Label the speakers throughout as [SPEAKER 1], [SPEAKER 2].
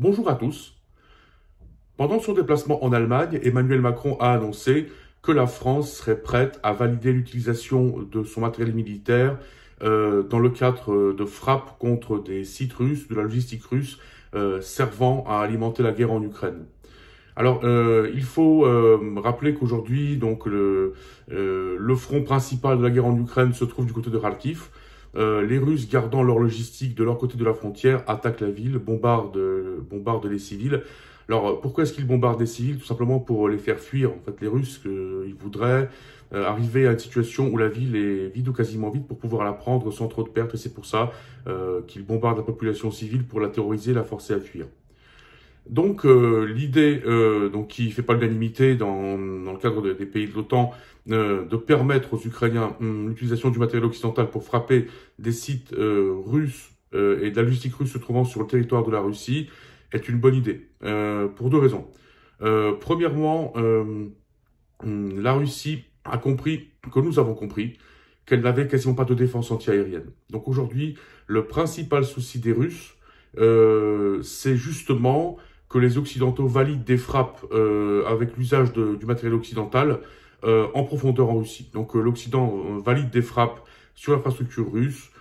[SPEAKER 1] Bonjour à tous. Pendant son déplacement en Allemagne, Emmanuel Macron a annoncé que la France serait prête à valider l'utilisation de son matériel militaire dans le cadre de frappes contre des sites russes, de la logistique russe servant à alimenter la guerre en Ukraine. Alors, il faut rappeler qu'aujourd'hui, donc le front principal de la guerre en Ukraine se trouve du côté de Kharkiv. Les Russes, gardant leur logistique de leur côté de la frontière, attaquent la ville, bombardent les civils. Alors, pourquoi est-ce qu'ils bombardent les civils? Tout simplement pour les faire fuir. En fait, les Russes, ils voudraient arriver à une situation où la ville est vide ou quasiment vide pour pouvoir la prendre sans trop de pertes. Et c'est pour ça qu'ils bombardent la population civile pour la terroriser, la forcer à fuir. Donc l'idée, qui fait pas l'unanimité dans le cadre des pays de l'OTAN, de permettre aux Ukrainiens l'utilisation du matériel occidental pour frapper des sites russes et de la logistique russe se trouvant sur le territoire de la Russie, est une bonne idée, pour deux raisons. Premièrement, la Russie a compris, que nous avons compris, qu'elle n'avait quasiment pas de défense antiaérienne. Donc aujourd'hui, le principal souci des Russes, c'est justement que les Occidentaux valident des frappes avec l'usage du matériel occidental en profondeur en Russie. Donc l'Occident valide des frappes sur l'infrastructure russe,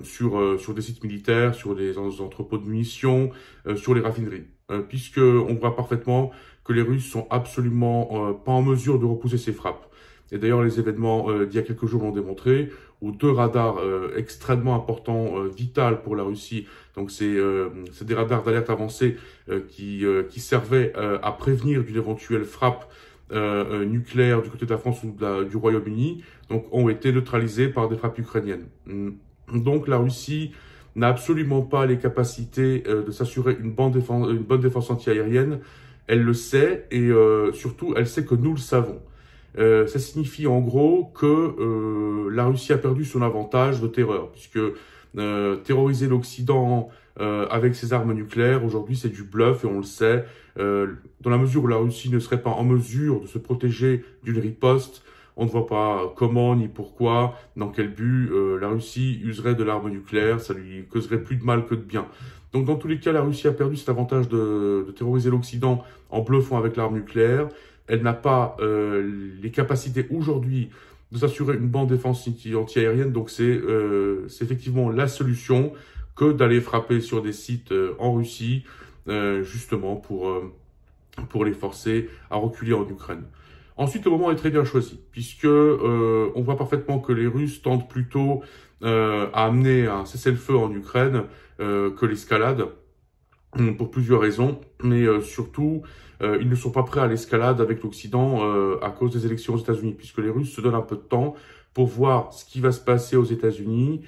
[SPEAKER 1] sur des sites militaires, sur des entrepôts de munitions, sur les raffineries. Puisque on voit parfaitement que les Russes sont absolument pas en mesure de repousser ces frappes. Et d'ailleurs, les événements d'il y a quelques jours l'ont démontré, où deux radars extrêmement importants, vitaux pour la Russie, donc c'est des radars d'alerte avancée qui servaient à prévenir d'une éventuelle frappe nucléaire du côté de la France ou du Royaume-Uni, donc ont été neutralisés par des frappes ukrainiennes. Donc la Russie n'a absolument pas les capacités de s'assurer une bonne défense antiaérienne. Elle le sait et surtout elle sait que nous le savons. Ça signifie en gros que la Russie a perdu son avantage de terreur, puisque terroriser l'Occident avec ses armes nucléaires, aujourd'hui c'est du bluff et on le sait, dans la mesure où la Russie ne serait pas en mesure de se protéger d'une riposte. On ne voit pas comment ni pourquoi, dans quel but la Russie userait de l'arme nucléaire, ça lui causerait plus de mal que de bien. Donc dans tous les cas, la Russie a perdu cet avantage de terroriser l'Occident en bluffant avec l'arme nucléaire. Elle n'a pas les capacités aujourd'hui de s'assurer une bonne défense anti-aérienne, donc c'est effectivement la solution que d'aller frapper sur des sites en Russie, justement pour les forcer à reculer en Ukraine. Ensuite, le moment est très bien choisi, puisque on voit parfaitement que les Russes tentent plutôt à amener un cessez-le-feu en Ukraine que l'escalade, pour plusieurs raisons, mais surtout, ils ne sont pas prêts à l'escalade avec l'Occident à cause des élections aux États-Unis, puisque les Russes se donnent un peu de temps pour voir ce qui va se passer aux États-Unis,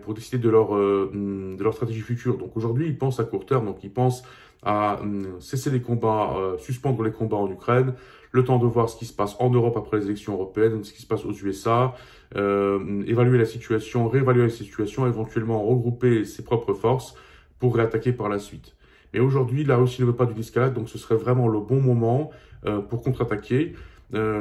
[SPEAKER 1] pour décider de leur stratégie future. Donc aujourd'hui, ils pensent à court terme, donc ils pensent à cesser les combats, suspendre les combats en Ukraine, le temps de voir ce qui se passe en Europe après les élections européennes, ce qui se passe aux USA, évaluer la situation, réévaluer la situation, éventuellement regrouper ses propres forces pour réattaquer par la suite. Mais aujourd'hui, la Russie ne veut pas d'une escalade, donc ce serait vraiment le bon moment pour contre-attaquer,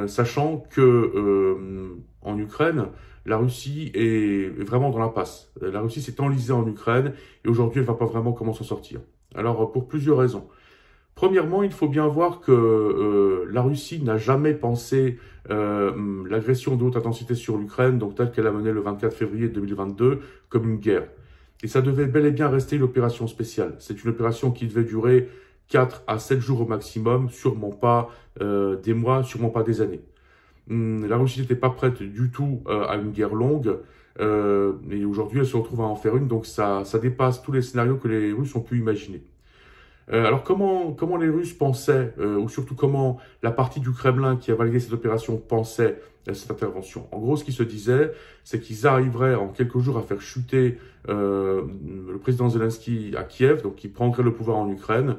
[SPEAKER 1] sachant que en Ukraine, la Russie est vraiment dans l'impasse. La Russie s'est enlisée en Ukraine et aujourd'hui, elle ne va pas vraiment comment s'en sortir. Alors, pour plusieurs raisons. Premièrement, il faut bien voir que la Russie n'a jamais pensé l'agression de haute intensité sur l'Ukraine, donc telle qu'elle a menée le 24 février 2022, comme une guerre. Et ça devait bel et bien rester une opération spéciale. C'est une opération qui devait durer 4 à 7 jours au maximum, sûrement pas des mois, sûrement pas des années. La Russie n'était pas prête du tout à une guerre longue, et aujourd'hui elle se retrouve à en faire une, donc ça dépasse tous les scénarios que les Russes ont pu imaginer. Alors comment les Russes pensaient, ou surtout comment la partie du Kremlin qui a validé cette opération pensait à cette intervention? En gros, ce qui se disait, c'est qu'ils arriveraient en quelques jours à faire chuter le président Zelensky à Kiev, donc qu'ils prendraient le pouvoir en Ukraine,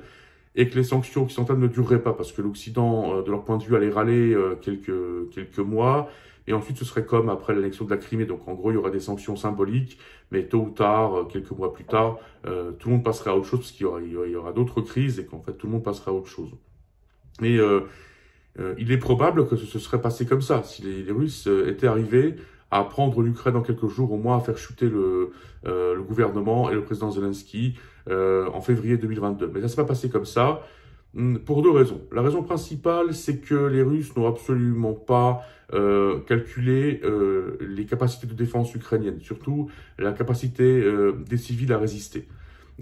[SPEAKER 1] et que les sanctions occidentales ne dureraient pas, parce que l'Occident, de leur point de vue, allait râler quelques mois, et ensuite ce serait comme après l'annexion de la Crimée, donc en gros il y aura des sanctions symboliques, mais tôt ou tard, quelques mois plus tard, tout le monde passera à autre chose, parce qu'il y aura d'autres crises, et qu'en fait tout le monde passera à autre chose. Mais il est probable que ce serait passé comme ça, si les Russes étaient arrivés à prendre l'Ukraine en quelques jours, au moins à faire chuter le gouvernement et le président Zelensky en février 2022. Mais ça ne s'est pas passé comme ça, pour deux raisons. La raison principale, c'est que les Russes n'ont absolument pas calculé les capacités de défense ukrainiennes, surtout la capacité des civils à résister.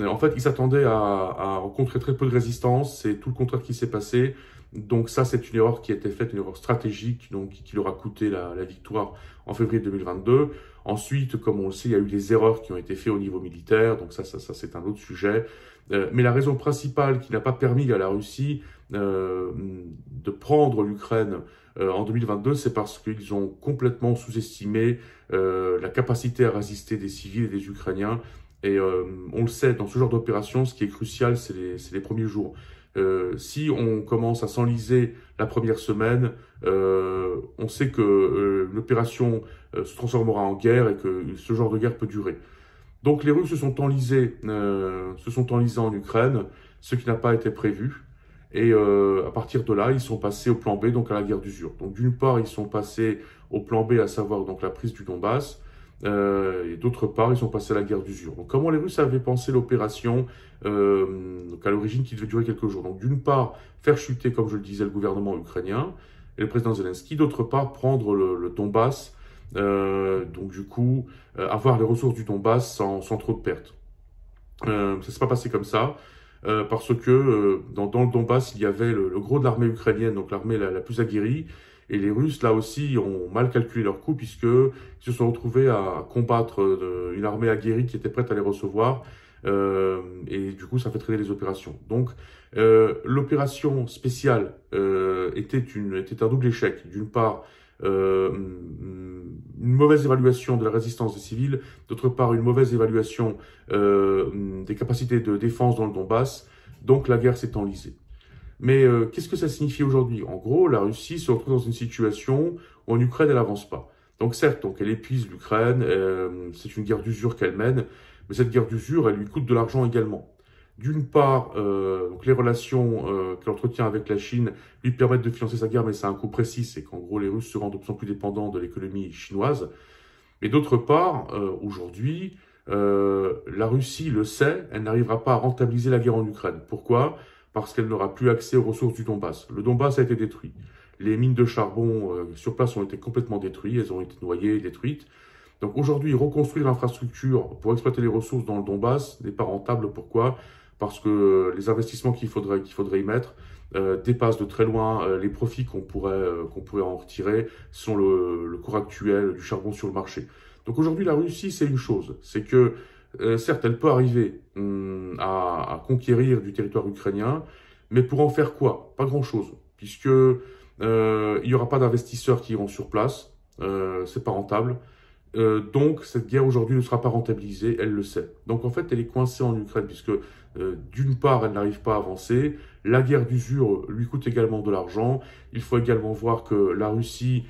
[SPEAKER 1] En fait, ils s'attendaient à rencontrer très peu de résistance, c'est tout le contraire qui s'est passé. Donc ça, c'est une erreur qui a été faite, une erreur stratégique, donc qui leur a coûté la victoire en février 2022. Ensuite, comme on le sait, il y a eu des erreurs qui ont été faites au niveau militaire, donc ça c'est un autre sujet. Mais la raison principale qui n'a pas permis à la Russie de prendre l'Ukraine en 2022, c'est parce qu'ils ont complètement sous-estimé la capacité à résister des civils et des Ukrainiens. Et on le sait, dans ce genre d'opération, ce qui est crucial, c'est les premiers jours. Si on commence à s'enliser la première semaine, on sait que l'opération se transformera en guerre et que ce genre de guerre peut durer. Donc les Russes se sont enlisés en Ukraine, ce qui n'a pas été prévu. Et à partir de là, ils sont passés au plan B, donc à la guerre d'usure. Donc d'une part, ils sont passés au plan B, à savoir donc la prise du Donbass. Et d'autre part, ils sont passés à la guerre d'usure. Donc, comment les Russes avaient pensé l'opération à l'origine qui devait durer quelques jours. Donc, d'une part, faire chuter, comme je le disais, le gouvernement ukrainien et le président Zelensky. D'autre part, prendre le Donbass. Donc, du coup, avoir les ressources du Donbass sans trop de pertes. Ça ne s'est pas passé comme ça. Parce que dans le Donbass, il y avait le gros de l'armée ukrainienne, donc l'armée la plus aguerrie. Et les Russes, là aussi, ont mal calculé leurs coûts puisqu'ils se sont retrouvés à combattre une armée aguerrie qui était prête à les recevoir. Et du coup, ça fait traîner les opérations. Donc, l'opération spéciale était un double échec. D'une part, une mauvaise évaluation de la résistance des civils. D'autre part, une mauvaise évaluation des capacités de défense dans le Donbass. Donc, la guerre s'est enlisée. Mais qu'est-ce que ça signifie aujourd'hui? En gros, la Russie se retrouve dans une situation où en Ukraine, elle n'avance pas. Donc certes, elle épuise l'Ukraine, c'est une guerre d'usure qu'elle mène, mais cette guerre d'usure, elle lui coûte de l'argent également. D'une part, donc les relations qu'elle entretient avec la Chine lui permettent de financer sa guerre, mais c'est un coût précis, c'est qu'en gros, les Russes se rendent de plus en plus dépendants de l'économie chinoise. Mais d'autre part, aujourd'hui, la Russie le sait, elle n'arrivera pas à rentabiliser la guerre en Ukraine. Pourquoi? Parce qu'elle n'aura plus accès aux ressources du Donbass. Le Donbass a été détruit. Les mines de charbon sur place ont été complètement détruites, elles ont été noyées, détruites. Donc aujourd'hui, reconstruire l'infrastructure pour exploiter les ressources dans le Donbass n'est pas rentable. Pourquoi? Parce que les investissements qu'il faudrait y mettre dépassent de très loin les profits qu'on pourrait en retirer selon le cours actuel du charbon sur le marché. Donc aujourd'hui, la Russie, c'est une chose, c'est que certes, elle peut arriver à conquérir du territoire ukrainien, mais pour en faire quoi? Pas grand-chose, puisque il n'y aura pas d'investisseurs qui iront sur place, c'est pas rentable. Donc, cette guerre aujourd'hui ne sera pas rentabilisée, elle le sait. Donc, en fait, elle est coincée en Ukraine, puisque d'une part, elle n'arrive pas à avancer. La guerre d'usure lui coûte également de l'argent. Il faut également voir que la Russie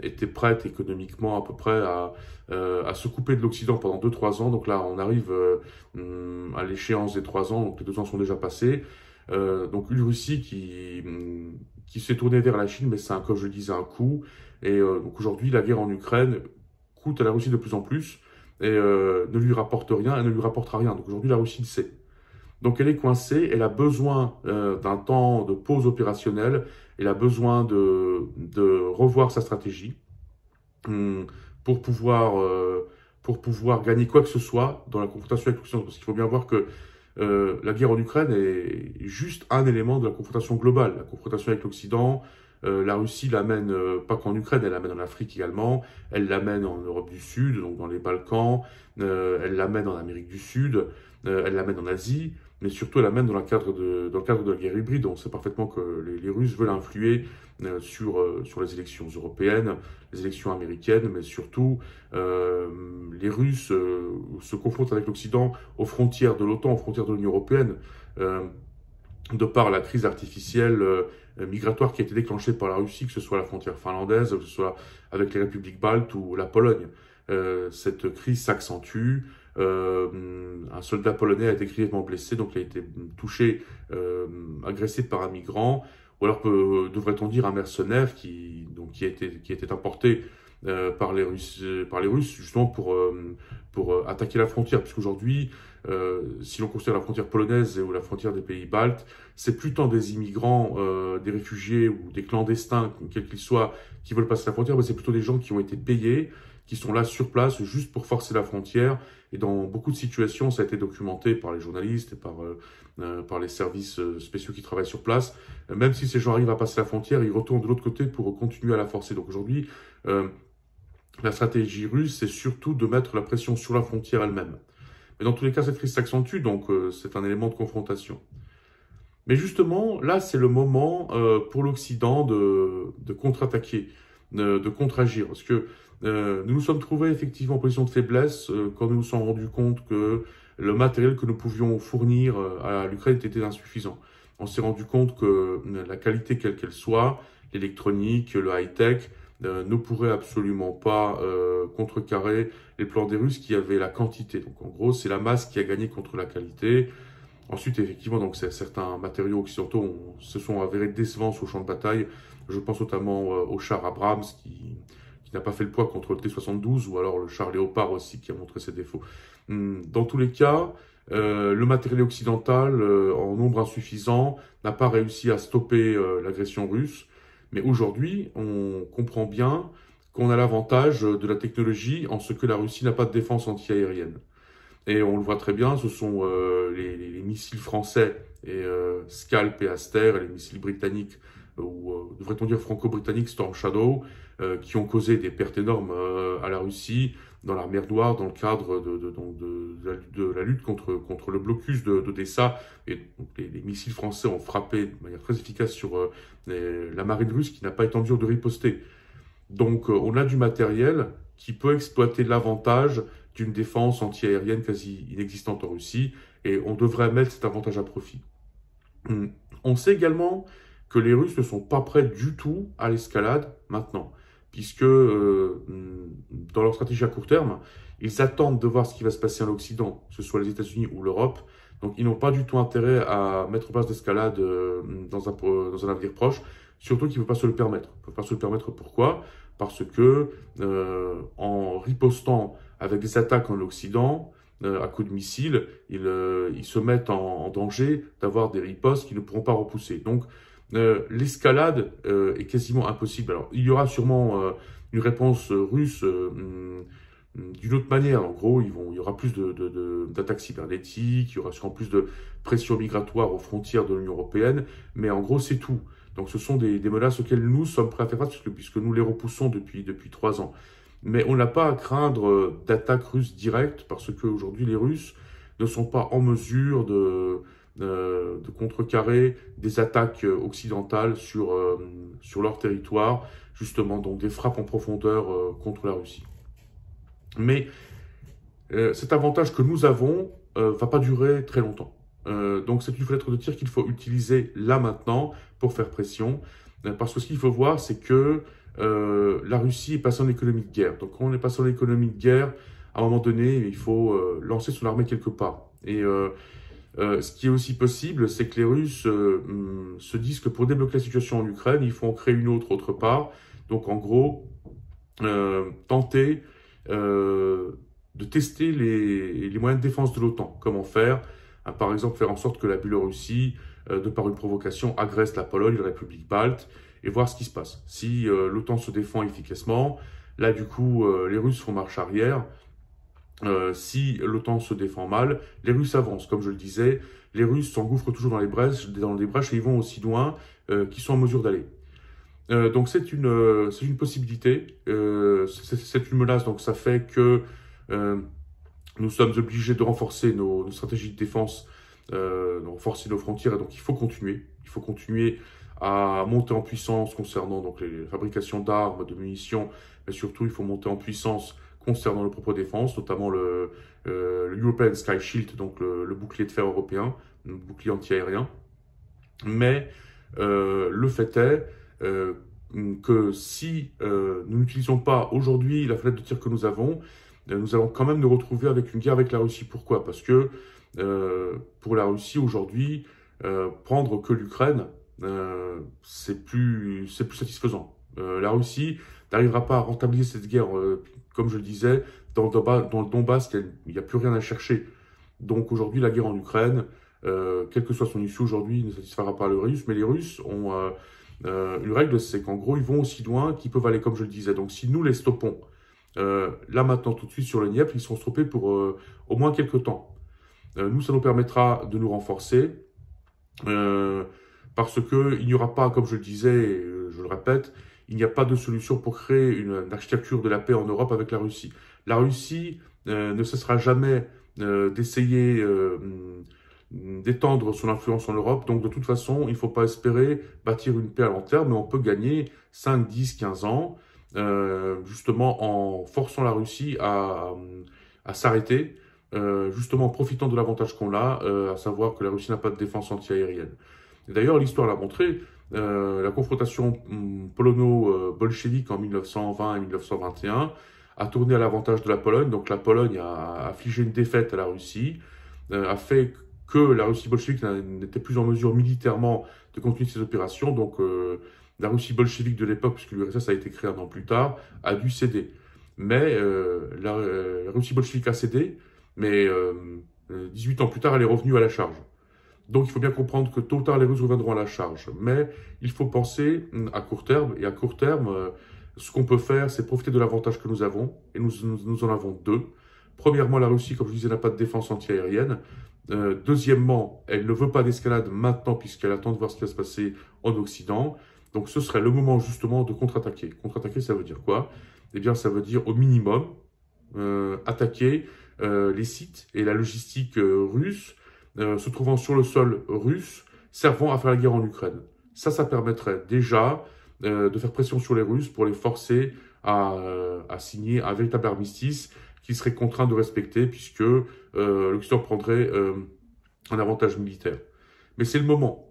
[SPEAKER 1] était prête économiquement à peu près à se couper de l'Occident pendant 2-3 ans. Donc là, on arrive à l'échéance des 3 ans, donc les 2 ans sont déjà passés. Donc une Russie qui s'est tournée vers la Chine, mais c'est, comme je le disais, un coût. Et donc aujourd'hui, la guerre en Ukraine coûte à la Russie de plus en plus et ne lui rapporte rien, elle ne lui rapportera rien. Donc aujourd'hui, la Russie le sait. Donc elle est coincée, elle a besoin d'un temps de pause opérationnelle, elle a besoin de revoir sa stratégie pour pouvoir gagner quoi que ce soit dans la confrontation avec l'Occident. Parce qu'il faut bien voir que la guerre en Ukraine est juste un élément de la confrontation globale. La confrontation avec l'Occident, la Russie l'amène pas qu'en Ukraine, elle l'amène en Afrique également, elle l'amène en Europe du Sud, donc dans les Balkans, elle l'amène en Amérique du Sud, elle l'amène en Asie, mais surtout elle l'amène dans le cadre de la guerre hybride. On sait parfaitement que les Russes veulent influer sur les élections européennes, les élections américaines, mais surtout les Russes se confrontent avec l'Occident aux frontières de l'OTAN, aux frontières de l'Union européenne, de par la crise artificielle migratoire qui a été déclenchée par la Russie, que ce soit la frontière finlandaise, que ce soit avec les républiques baltes ou la Pologne. Cette crise s'accentue. Un soldat polonais a été grièvement blessé, donc il a été touché, agressé par un migrant, ou alors devrait-on dire un mercenaire qui était importé par les Russes justement pour attaquer la frontière. Puisqu'aujourd'hui, si l'on considère la frontière polonaise ou la frontière des pays baltes, c'est plus tant des immigrants, des réfugiés ou des clandestins, quels qu'ils soient, qui veulent passer la frontière, mais c'est plutôt des gens qui ont été payés, qui sont là sur place juste pour forcer la frontière. Et dans beaucoup de situations, ça a été documenté par les journalistes et par les services spéciaux qui travaillent sur place. Même si ces gens arrivent à passer la frontière, ils retournent de l'autre côté pour continuer à la forcer. Donc aujourd'hui, la stratégie russe, c'est surtout de mettre la pression sur la frontière elle-même. Mais dans tous les cas, cette crise s'accentue, donc c'est un élément de confrontation. Mais justement, là, c'est le moment pour l'Occident de contre-attaquer, de contre-agir. Parce que nous nous sommes trouvés effectivement en position de faiblesse quand nous nous sommes rendus compte que le matériel que nous pouvions fournir à l'Ukraine était insuffisant. On s'est rendu compte que la qualité quelle qu'elle soit, l'électronique, le high-tech, ne pourrait absolument pas contrecarrer les plans des Russes qui avaient la quantité. Donc en gros, c'est la masse qui a gagné contre la qualité. Ensuite, effectivement, donc certains matériaux occidentaux se sont avérés décevants sur le champ de bataille. Je pense notamment au char Abrams qui n'a pas fait le poids contre le T-72, ou alors le char Léopard aussi qui a montré ses défauts. Dans tous les cas, le matériel occidental, en nombre insuffisant, n'a pas réussi à stopper l'agression russe. Mais aujourd'hui, on comprend bien qu'on a l'avantage de la technologie en ce que la Russie n'a pas de défense antiaérienne. Et on le voit très bien, ce sont les missiles français, et Scalp et Aster, et les missiles britanniques, ou devrait-on dire franco-britanniques, Storm Shadow, qui ont causé des pertes énormes à la Russie, dans la mer Noire, dans le cadre de la lutte contre le blocus d'Odessa. Et donc, les missiles français ont frappé de manière très efficace sur la marine russe qui n'a pas été en mesure de riposter. Donc on a du matériel qui peut exploiter l'avantage d'une défense antiaérienne quasi inexistante en Russie, et on devrait mettre cet avantage à profit. On sait également que les Russes ne sont pas prêts du tout à l'escalade maintenant, puisque dans leur stratégie à court terme, ils attendent de voir ce qui va se passer en Occident, que ce soit les États-Unis ou l'Europe. Donc ils n'ont pas du tout intérêt à mettre en place l'escalade dans un avenir proche, surtout qu'ils ne peuvent pas se le permettre. Ils ne peuvent pas se le permettre, pourquoi? Parce que en ripostant avec des attaques en Occident, à coups de missiles, ils se mettent en danger d'avoir des ripostes qu'ils ne pourront pas repousser. Donc l'escalade est quasiment impossible. Alors il y aura sûrement une réponse russe d'une autre manière. En gros, il y aura plus d'attaques cybernétiques, il y aura sûrement plus de pression migratoire aux frontières de l'Union européenne, mais en gros c'est tout. Donc ce sont des menaces auxquelles nous sommes prêts à faire face, puisque nous les repoussons depuis 3 ans. Mais on n'a pas à craindre d'attaques russes directes, parce qu'aujourd'hui les Russes ne sont pas en mesure de contrecarrer des attaques occidentales sur leur territoire, justement, donc des frappes en profondeur contre la Russie. Mais cet avantage que nous avons va pas durer très longtemps. Donc c'est une fenêtre de tir qu'il faut utiliser là maintenant pour faire pression, parce que ce qu'il faut voir, c'est que la Russie est passée en économie de guerre. Donc quand on est passé en économie de guerre, à un moment donné, il faut lancer son armée quelque part. Et ce qui est aussi possible, c'est que les Russes se disent que pour débloquer la situation en Ukraine, il faut en créer une autre part. Donc en gros, tenter de tester les moyens de défense de l'OTAN. Comment faire? Par exemple, faire en sorte que la Biélorussie, de par une provocation, agresse la Pologne, les républiques baltes, et voir ce qui se passe. Si l'OTAN se défend efficacement, là du coup, les Russes font marche arrière. Si l'OTAN se défend mal, les Russes avancent. Comme je le disais, les Russes s'engouffrent toujours dans les brèches et ils vont aussi loin qu'ils sont en mesure d'aller. Donc c'est une possibilité, c'est une menace. Donc ça fait que nous sommes obligés de renforcer nos stratégies de défense, de renforcer nos frontières. Et donc il faut continuer à monter en puissance concernant donc les fabrications d'armes, de munitions, mais surtout il faut monter en puissance concernant le propre défense, notamment le European Sky Shield, donc le bouclier de fer européen, le bouclier anti-aérien. Mais le fait est que si nous n'utilisons pas aujourd'hui la fenêtre de tir que nous avons, nous allons quand même nous retrouver avec une guerre avec la Russie. Pourquoi? Parce que pour la Russie aujourd'hui, prendre que l'Ukraine, c'est plus satisfaisant. La Russie n'arrivera pas à rentabiliser cette guerre, comme je le disais, dans le Donbass, il n'y a plus rien à chercher. Donc aujourd'hui, la guerre en Ukraine, quelle que soit son issue aujourd'hui, ne satisfera pas les Russes, mais les Russes ont une règle, c'est qu'en gros, ils vont aussi loin qu'ils peuvent aller, comme je le disais. Donc si nous les stoppons, là maintenant, tout de suite sur le Dniepr, ils seront stoppés pour au moins quelques temps. Nous, ça nous permettra de nous renforcer, parce qu'il n'y aura pas, comme je le disais, et je le répète, il n'y a pas de solution pour créer une architecture de la paix en Europe avec la Russie. La Russie ne cessera jamais d'essayer d'étendre son influence en Europe. Donc de toute façon, il ne faut pas espérer bâtir une paix à long terme, mais on peut gagner 5, 10, 15 ans, justement en forçant la Russie à s'arrêter, justement en profitant de l'avantage qu'on a, à savoir que la Russie n'a pas de défense antiaérienne. D'ailleurs, l'histoire l'a montré, la confrontation polono-bolchevique en 1920 et 1921 a tourné à l'avantage de la Pologne. Donc la Pologne a affligé une défaite à la Russie, a fait que la Russie bolchevique n'était plus en mesure militairement de continuer ses opérations. Donc la Russie bolchevique de l'époque, puisque l'URSS a été créée un an plus tard, a dû céder. Mais la Russie bolchevique a cédé, mais 18 ans plus tard, elle est revenue à la charge. Donc il faut bien comprendre que tôt ou tard, les Russes reviendront à la charge. Mais il faut penser à court terme. Et à court terme, ce qu'on peut faire, c'est profiter de l'avantage que nous avons. Et nous en avons deux. Premièrement, la Russie, comme je disais, n'a pas de défense antiaérienne. Deuxièmement, elle ne veut pas d'escalade maintenant puisqu'elle attend de voir ce qui va se passer en Occident. Donc ce serait le moment justement de contre-attaquer. Contre-attaquer, ça veut dire quoi? Eh bien, ça veut dire au minimum attaquer les sites et la logistique russe se trouvant sur le sol russe, servant à faire la guerre en Ukraine. Ça permettrait déjà de faire pression sur les Russes pour les forcer à signer un véritable armistice qu'ils seraient contraints de respecter, puisque l'Occident prendrait un avantage militaire. Mais c'est le moment.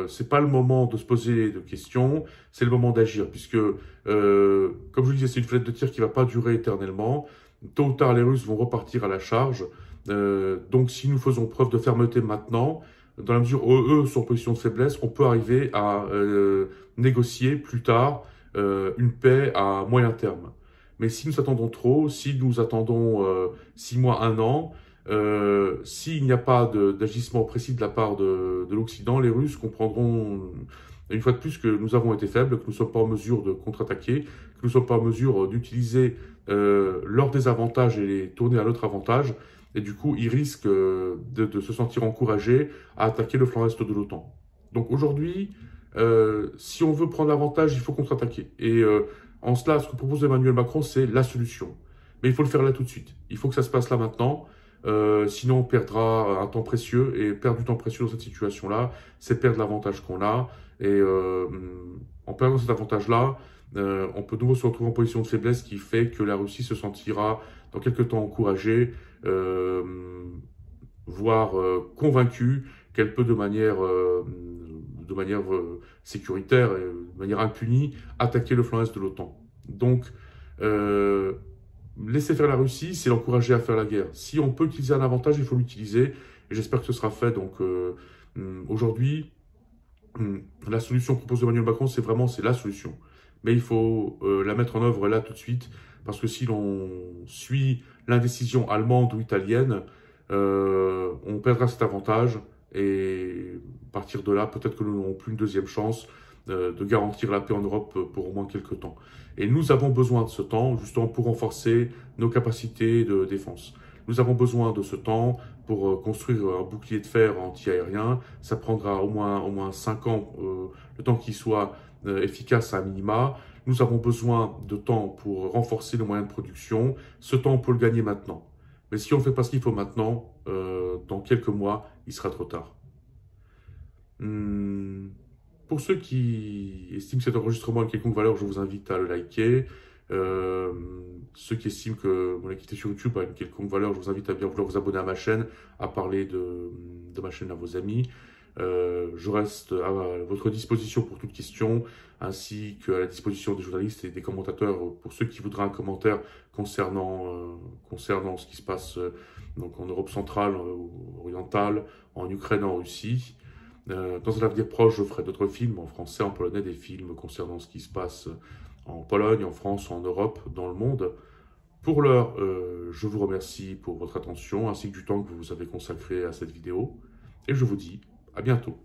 [SPEAKER 1] C'est pas le moment de se poser de questions, c'est le moment d'agir, puisque, comme je vous disais, c'est une fenêtre de tir qui va pas durer éternellement. Tôt ou tard, les Russes vont repartir à la charge. Donc, si nous faisons preuve de fermeté maintenant, dans la mesure où eux sont en position de faiblesse, on peut arriver à négocier plus tard une paix à moyen terme. Mais si nous attendons trop, si nous attendons 6 mois, 1 an, s'il n'y a pas d'agissement précis de la part de l'Occident, les Russes comprendront une fois de plus que nous avons été faibles, que nous ne sommes pas en mesure de contre-attaquer, que nous ne sommes pas en mesure d'utiliser leurs désavantages et les tourner à notre avantage. Et du coup, ils risquent de se sentir encouragés à attaquer le flanc est de l'OTAN. Donc aujourd'hui, si on veut prendre l'avantage, il faut contre-attaquer. Et en cela, ce que propose Emmanuel Macron, c'est la solution. Mais il faut le faire là tout de suite. Il faut que ça se passe là maintenant. Sinon, on perdra un temps précieux. Et perdre du temps précieux dans cette situation-là, c'est perdre l'avantage qu'on a. Et en perdant cet avantage-là, on peut de nouveau se retrouver en position de faiblesse qui fait que la Russie se sentira dans quelques temps encouragée, voire convaincue qu'elle peut de manière sécuritaire et de manière impunie attaquer le flanc est de l'OTAN. Donc, laisser faire la Russie, c'est l'encourager à faire la guerre. Si on peut utiliser un avantage, il faut l'utiliser. Et j'espère que ce sera fait. Donc, aujourd'hui, la solution que propose Emmanuel Macron, c'est la solution. Mais il faut la mettre en œuvre là tout de suite. Parce que si l'on suit l'indécision allemande ou italienne, on perdra cet avantage. Et à partir de là, peut-être que nous n'aurons plus une deuxième chance de garantir la paix en Europe pour au moins quelques temps. Et nous avons besoin de ce temps, justement, pour renforcer nos capacités de défense. Nous avons besoin de ce temps pour construire un bouclier de fer anti-aérien. Ça prendra au moins 5 ans, le temps qu'il soit efficace à minima. Nous avons besoin de temps pour renforcer nos moyens de production. Ce temps, on peut le gagner maintenant. Mais si on ne fait pas ce qu'il faut maintenant, dans quelques mois, il sera trop tard. Pour ceux qui estiment que cet enregistrement a une quelconque valeur, je vous invite à le liker. Ceux qui estiment que mon activité sur YouTube a une quelconque valeur, je vous invite à bien vouloir vous abonner à ma chaîne, à parler de ma chaîne à vos amis. Je reste à votre disposition pour toute question, ainsi qu'à la disposition des journalistes et des commentateurs pour ceux qui voudraient un commentaire concernant ce qui se passe donc en Europe centrale, orientale, en Ukraine, en Russie. Dans un avenir proche, je ferai d'autres films en français, en polonais, des films concernant ce qui se passe en Pologne, en France, en Europe, dans le monde. Pour l'heure, je vous remercie pour votre attention ainsi que du temps que vous avez consacré à cette vidéo et je vous dis à bientôt.